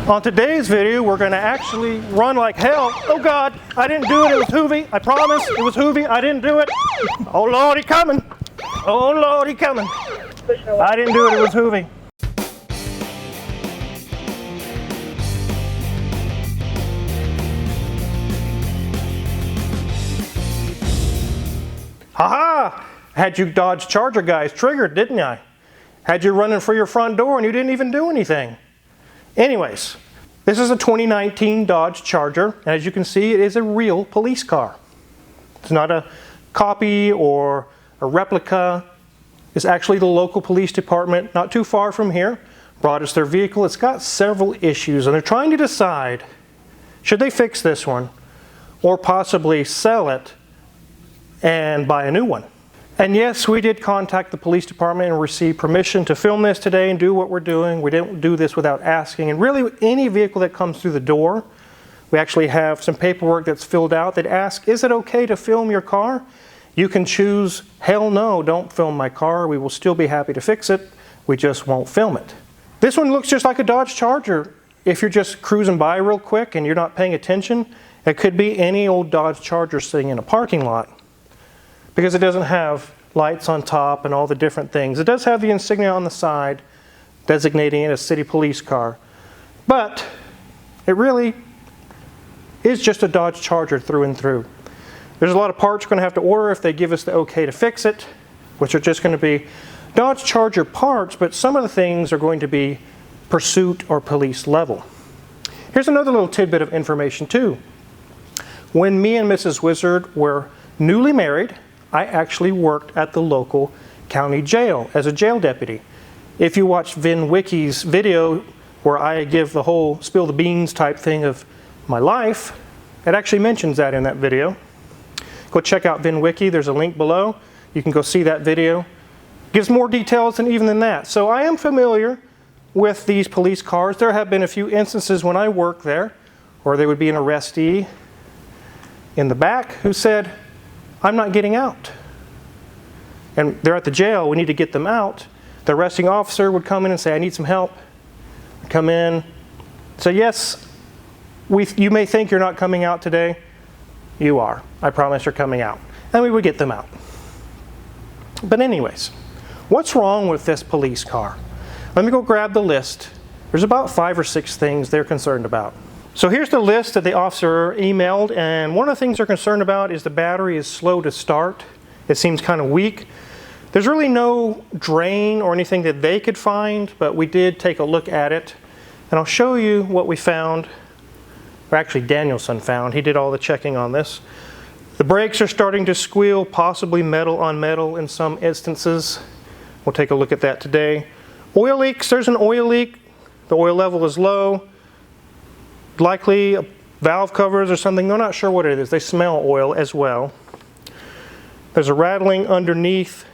On today's video, we're going to actually run like hell. Oh God, I didn't do it. It was Hoovie. I promise it was Hoovie. I didn't do it. Oh Lord, he coming. Oh Lord, he coming. I didn't do it. It was Hoovie. Ha-ha! Had you Dodge Charger guys triggered, didn't I? Had you running for your front door and you didn't even do anything. Anyways, this is a 2019 Dodge Charger, and as you can see, it is a real police car. It's not a copy or a replica. It's actually the local police department, not too far from here, brought us their vehicle. It's got several issues, and they're trying to decide, should they fix this one or possibly sell it and buy a new one? And yes, we did contact the police department and receive permission to film this today and do what we're doing. We didn't do this without asking. And really, any vehicle that comes through the door, we actually have some paperwork that's filled out that asks, is it okay to film your car? You can choose, hell no, don't film my car. We will still be happy to fix it. We just won't film it. This one looks just like a Dodge Charger. If you're just cruising by real quick and you're not paying attention, it could be any old Dodge Charger sitting in a parking lot, because it doesn't have lights on top and all the different things. It does have the insignia on the side designating it a city police car, but it really is just a Dodge Charger through and through. There's a lot of parts we're going to have to order if they give us the okay to fix it, which are just going to be Dodge Charger parts, but some of the things are going to be pursuit or police level. Here's another little tidbit of information too. When me and Mrs. Wizard were newly married, I actually worked at the local county jail as a jail deputy. If you watch Vin Wiki's video where I give the whole spill the beans type thing of my life, it actually mentions that in that video. Go check out Vin Wiki. There's a link below. You can go see that video. Gives more details than that. So I am familiar with these police cars. There have been a few instances when I worked there where there would be an arrestee in the back who said, I'm not getting out. And they're at the jail, we need to get them out. The arresting officer would come in and say, I need some help. I'd come in, say, yes, you may think you're not coming out today. You are. I promise you're coming out. And we would get them out. But anyways, what's wrong with this police car? Let me go grab the list. There's about 5 or 6 things they're concerned about. So here's the list that the officer emailed, and one of the things they're concerned about is the battery is slow to start. It seems kind of weak. There's really no drain or anything that they could find, but we did take a look at it. And I'll show you what we found, or actually Danielson found. He did all the checking on this. The brakes are starting to squeal, possibly metal on metal in some instances. We'll take a look at that today. Oil leaks, there's an oil leak. The oil level is low. Likely valve covers or something. They're not sure what it is. They smell oil as well. There's a rattling underneath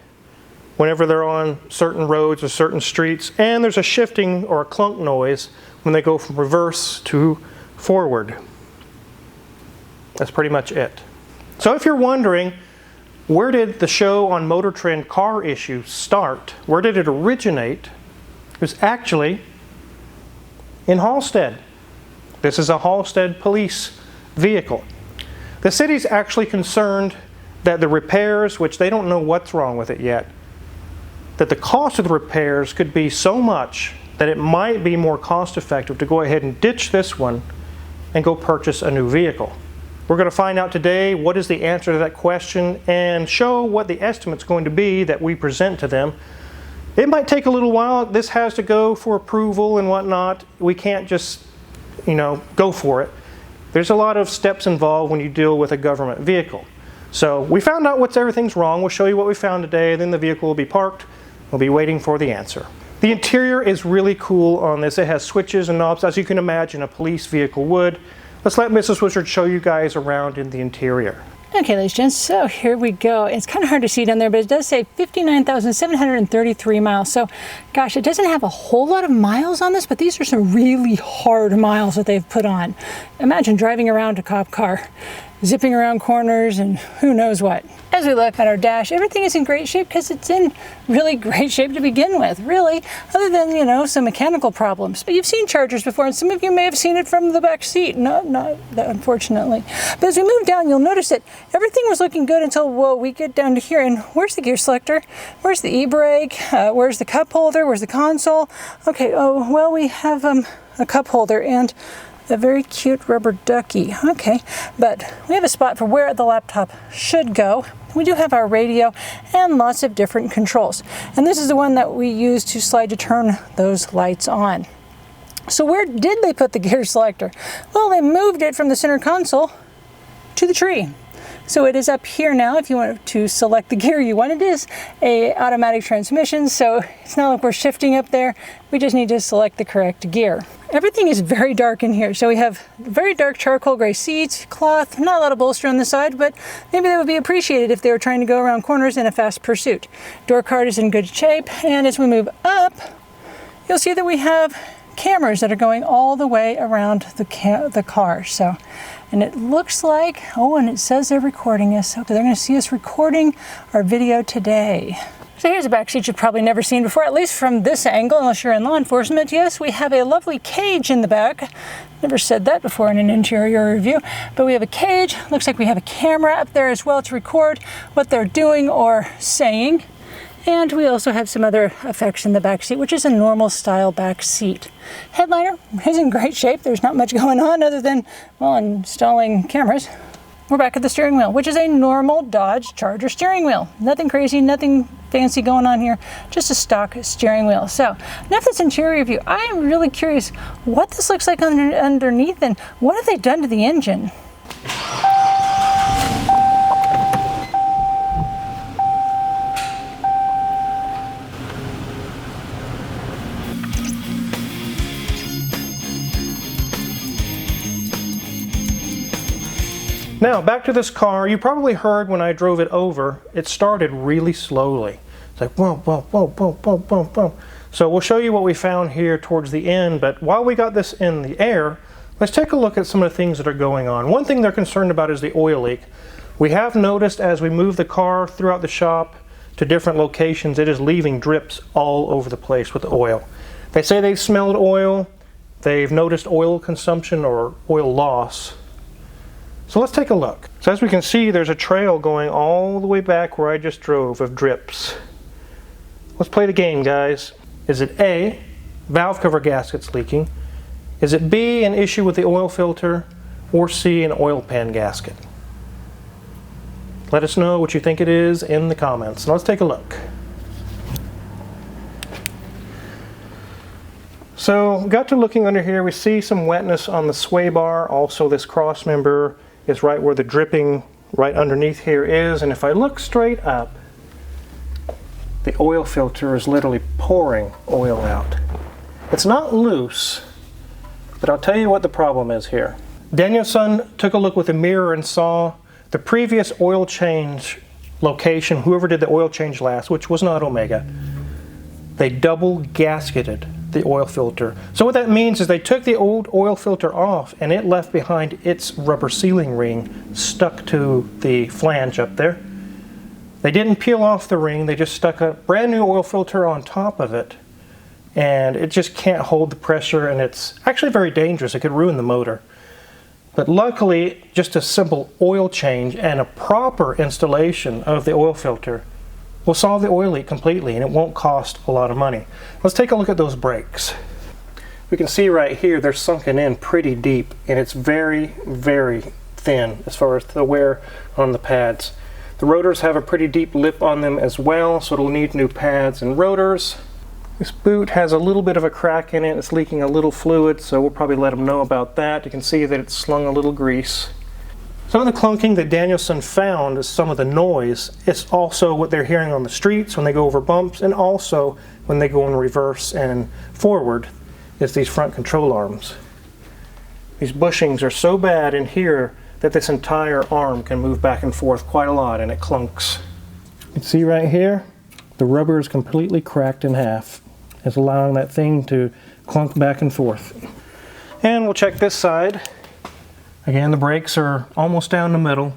whenever they're on certain roads or certain streets, and there's a shifting or a clunk noise when they go from reverse to forward. That's pretty much it. So if you're wondering, where did the show on Motor Trend car issues start? Where did it originate? It was actually in Halstead. This is a Halstead police vehicle. The city's actually concerned that the repairs, which they don't know what's wrong with it yet, that the cost of the repairs could be so much that it might be more cost effective to go ahead and ditch this one and go purchase a new vehicle. We're going to find out today what is the answer to that question and show what the estimate's going to be that we present to them. It might take a little while. This has to go for approval and whatnot. We can't just go for it. There's a lot of steps involved when you deal with a government vehicle. So we found out everything's wrong. We'll show you what we found today, then the vehicle will be parked. We'll be waiting for the answer. The interior is really cool on this. It has switches and knobs, as you can imagine a police vehicle would. Let's let Mrs. Wizard show you guys around in the interior. Okay, ladies and gents, so here we go. It's kind of hard to see down there, but it does say 59,733 miles. So, gosh, it doesn't have a whole lot of miles on this, but these are some really hard miles that they've put on. Imagine driving around a cop car. zipping around corners and who knows what. As we look at our dash, everything is in great shape because it's in really great shape to begin with, really, other than, you know, some mechanical problems. But you've seen Chargers before, and some of you may have seen it from the back seat, not that, unfortunately. But as we move down, you'll notice that everything was looking good until, well, we get down to here, and where's the gear selector? Where's the e-brake? Where's the cup holder? Where's the console? Okay, oh, well, we have a cup holder and a very cute rubber ducky. Okay, but we have a spot for where the laptop should go. We do have our radio and lots of different controls. And this is the one that we use to slide to turn those lights on. So where did they put the gear selector? Well, they moved it from the center console to the tree. So it is up here now if you want to select the gear you want. It is a automatic transmission, so it's not like we're shifting up there. We just need to select the correct gear. Everything is very dark in here. So we have very dark charcoal gray seats, cloth, not a lot of bolster on the side, but maybe that would be appreciated if they were trying to go around corners in a fast pursuit. Door card is in good shape, and as we move up, you'll see that we have cameras that are going all the way around the car. So, and it looks like, oh, and it says they're recording us. So they're going to see us recording our video today. So here's a back seat you've probably never seen before, at least from this angle, unless you're in law enforcement. Yes, we have a lovely cage in the back. Never said that before in an interior review, but we have a cage. Looks like we have a camera up there as well to record what they're doing or saying. And we also have some other effects in the back seat, which is a normal style back seat. Headliner is in great shape. There's not much going on other than, well, installing cameras. We're back at the steering wheel, which is a normal Dodge Charger steering wheel. Nothing crazy, nothing fancy going on here, just a stock steering wheel. So enough this interior view. I am really curious what this looks like underneath and what have they done to the engine? Now, back to this car. You probably heard when I drove it over, it started really slowly. It's like, whoa, whoa, whoa, whoa, whoa, whoa, whoa. So we'll show you what we found here towards the end, but while we got this in the air, let's take a look at some of the things that are going on. One thing they're concerned about is the oil leak. We have noticed as we move the car throughout the shop to different locations, it is leaving drips all over the place with the oil. They say they've smelled oil, they've noticed oil consumption or oil loss. So let's take a look. So as we can see, there's a trail going all the way back where I just drove of drips. Let's play the game, guys. Is it A, valve cover gasket's leaking? Is it B, an issue with the oil filter? Or C, an oil pan gasket? Let us know what you think it is in the comments. Now let's take a look. So got to looking under here, we see some wetness on the sway bar. Also this cross member is right where the dripping right underneath here is, and if I look straight up, the oil filter is literally pouring oil out. It's not loose, but I'll tell you what the problem is here. Danielson took a look with a mirror and saw the previous oil change location, whoever did the oil change last, which was not Omega, they double gasketed the oil filter. So what that means is they took the old oil filter off and it left behind its rubber sealing ring stuck to the flange up there. They didn't peel off the ring, they just stuck a brand new oil filter on top of it, and it just can't hold the pressure, and it's actually very dangerous. It could ruin the motor. But luckily, just a simple oil change and a proper installation of the oil filter will solve the oil leak completely, and it won't cost a lot of money. Let's take a look at those brakes. We can see right here they're sunken in pretty deep, and it's very, very thin as far as the wear on the pads. The rotors have a pretty deep lip on them as well, so it'll need new pads and rotors. This boot has a little bit of a crack in it. It's leaking a little fluid, so we'll probably let them know about that. You can see that it's slung a little grease. Some of the clunking that Danielson found is some of the noise. It's also what they're hearing on the streets when they go over bumps, and also when they go in reverse and forward. It's these front control arms. These bushings are so bad in here that this entire arm can move back and forth quite a lot, and it clunks. You can see right here, the rubber is completely cracked in half. It's allowing that thing to clunk back and forth. And we'll check this side. Again, the brakes are almost down the middle.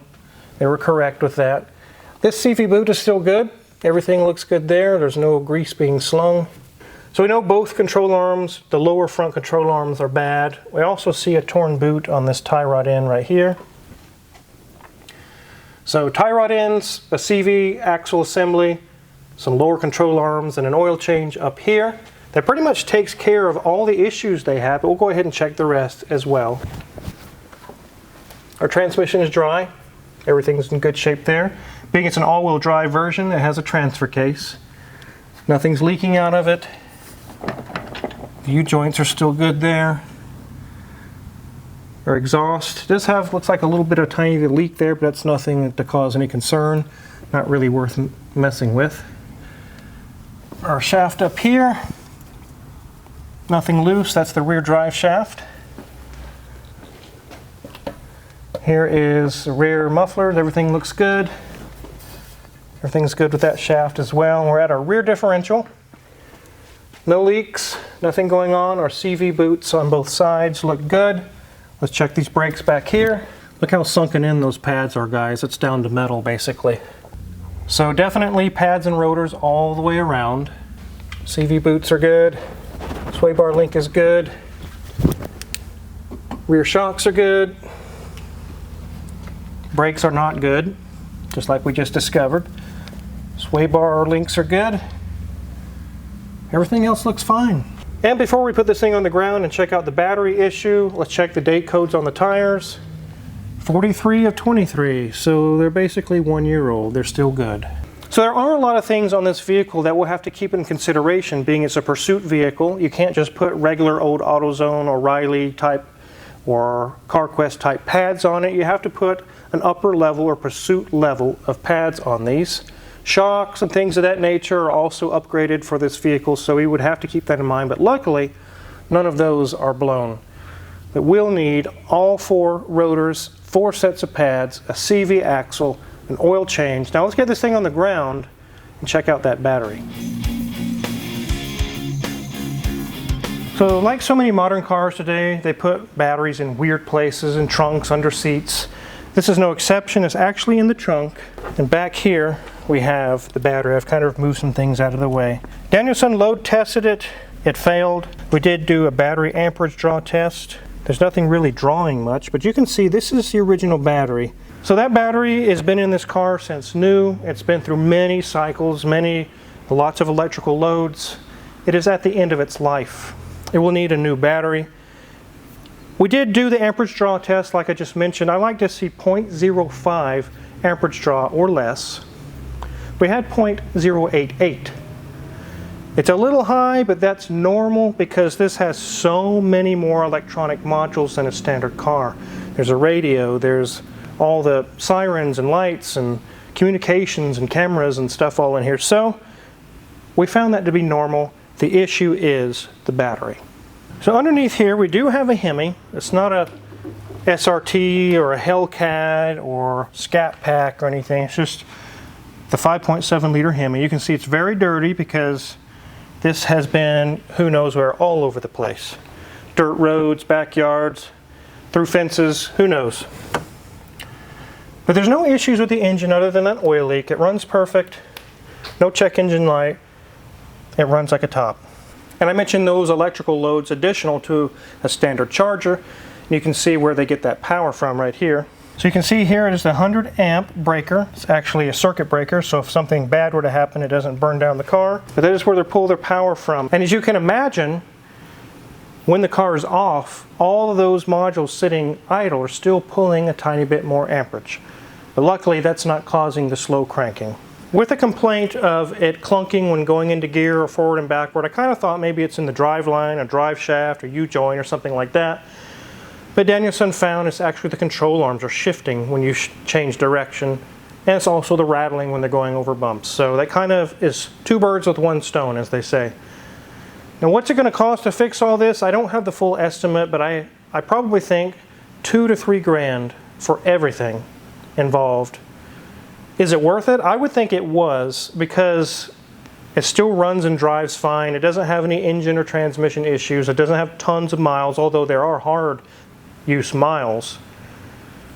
They were correct with that. This CV boot is still good. Everything looks good there. There's no grease being slung. So we know both control arms, the lower front control arms, are bad. We also see a torn boot on this tie rod end right here. So tie rod ends, a CV axle assembly, some lower control arms, and an oil change up here. That pretty much takes care of all the issues they have, but we'll go ahead and check the rest as well. Our transmission is dry. Everything's in good shape there. Being it's an all-wheel drive version, it has a transfer case. Nothing's leaking out of it. The U-joints are still good there. Our exhaust does have, looks like a little bit of tiny leak there, but that's nothing to cause any concern. Not really worth messing with. Our shaft up here, nothing loose. That's the rear drive shaft. Here is the rear mufflers. Everything looks good. Everything's good with that shaft as well. We're at our rear differential. No leaks, nothing going on. Our CV boots on both sides look good. Let's check these brakes back here. Look how sunken in those pads are, guys. It's down to metal, basically. So definitely pads and rotors all the way around. CV boots are good. Sway bar link is good. Rear shocks are good. Brakes are not good, just like we just discovered. Sway bar links are good. Everything else looks fine. And before we put this thing on the ground and check out the battery issue, let's check the date codes on the tires. 43 of 23, so they're basically 1 year old. They're still good. So there are a lot of things on this vehicle that we'll have to keep in consideration, being it's a pursuit vehicle. You can't just put regular old AutoZone or Riley type or CarQuest type pads on it. You have to put an upper level or pursuit level of pads on these. Shocks and things of that nature are also upgraded for this vehicle, so we would have to keep that in mind, but luckily none of those are blown. But we'll need all 4 rotors, 4 sets of pads, a CV axle, an oil change. Now let's get this thing on the ground and check out that battery. So like so many modern cars today, they put batteries in weird places, in trunks, under seats. This is no exception. It's actually in the trunk, and back here we have the battery. I've kind of moved some things out of the way. Danielson load tested it. It failed. We did do a battery amperage draw test. There's nothing really drawing much, but you can see this is the original battery. So that battery has been in this car since new. It's been through many cycles, lots of electrical loads. It is at the end of its life. It will need a new battery. We did do the amperage draw test like I just mentioned. I like to see 0.05 amperage draw or less. We had 0.088. It's a little high, but that's normal because this has so many more electronic modules than a standard car. There's a radio, there's all the sirens and lights and communications and cameras and stuff all in here. So we found that to be normal. The issue is the battery. So underneath here we do have a Hemi. It's not a SRT or a Hellcat or Scat Pack or anything. It's just the 5.7 liter Hemi. You can see it's very dirty because this has been who knows where all over the place. Dirt roads, backyards, through fences, who knows. But there's no issues with the engine other than that oil leak. It runs perfect. No check engine light. It runs like a top. And I mentioned those electrical loads additional to a standard charger. And you can see where they get that power from right here. So you can see here it is the 100 amp breaker. It's actually a circuit breaker, so if something bad were to happen, it doesn't burn down the car. But that is where they pull their power from. And as you can imagine, when the car is off, all of those modules sitting idle are still pulling a tiny bit more amperage. But luckily, that's not causing the slow cranking. With a complaint of it clunking when going into gear or forward and backward, I kind of thought maybe it's in the drive line, a drive shaft, or U-joint or something like that. But Danielson found it's actually the control arms are shifting when you change direction, and it's also the rattling when they're going over bumps. So that kind of is 2 birds with 1 stone, as they say. Now what's it going to cost to fix all this? I don't have the full estimate, but I probably think $2 to $3 grand for everything involved. Is it worth it? I would think it was, because it still runs and drives fine. It doesn't have any engine or transmission issues. It doesn't have tons of miles, although there are hard use miles.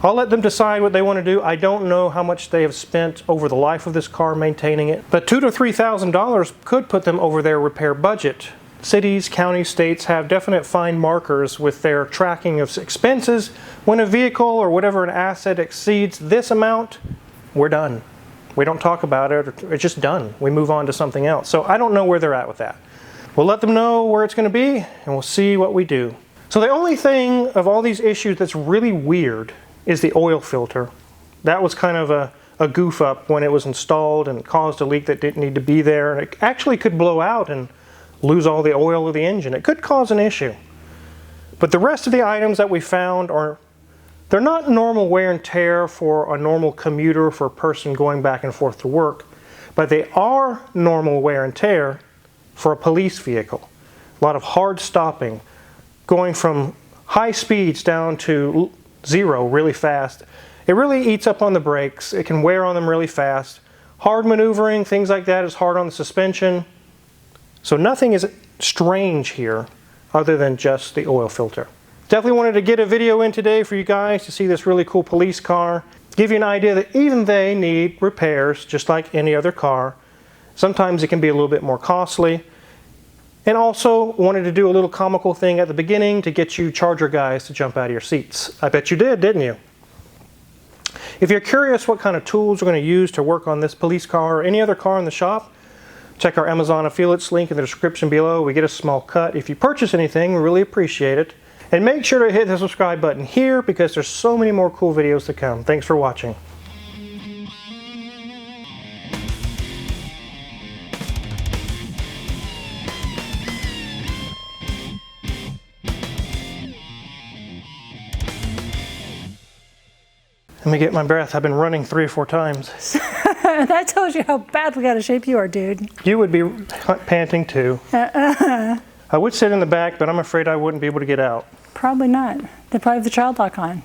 I'll let them decide what they want to do. I don't know how much they have spent over the life of this car maintaining it, but $2,000 to $3,000 could put them over their repair budget. Cities, counties, states have definite fine markers with their tracking of expenses. When a vehicle or whatever an asset exceeds this amount, we're done. We don't talk about it, it's just done. We move on to something else. So I don't know where they're at with that. We'll let them know where it's going to be, and we'll see what we do. So the only thing of all these issues that's really weird is the oil filter. That was kind of a goof up when it was installed and caused a leak that didn't need to be there. And it actually could blow out and lose all the oil of the engine. It could cause an issue. But the rest of the items that we found they're not normal wear and tear for a normal commuter, for a person going back and forth to work, but they are normal wear and tear for a police vehicle. A lot of hard stopping, going from high speeds down to 0 really fast. It really eats up on the brakes. It can wear on them really fast. Hard maneuvering, things like that is hard on the suspension. So nothing is strange here other than just the oil filter. Definitely wanted to get a video in today for you guys to see this really cool police car. Give you an idea that even they need repairs just like any other car. Sometimes it can be a little bit more costly. And also wanted to do a little comical thing at the beginning to get you Charger guys to jump out of your seats. I bet you did, didn't you? If you're curious what kind of tools we're going to use to work on this police car or any other car in the shop, check our Amazon affiliates link in the description below. We get a small cut. If you purchase anything, we really appreciate it. And make sure to hit the subscribe button here because there's so many more cool videos to come. Thanks for watching. Let me get my breath. I've been running 3 or 4 times. That tells you how badly out of shape you are, dude. You would be panting too. I would sit in the back, but I'm afraid I wouldn't be able to get out. Probably not. They probably have the child lock on.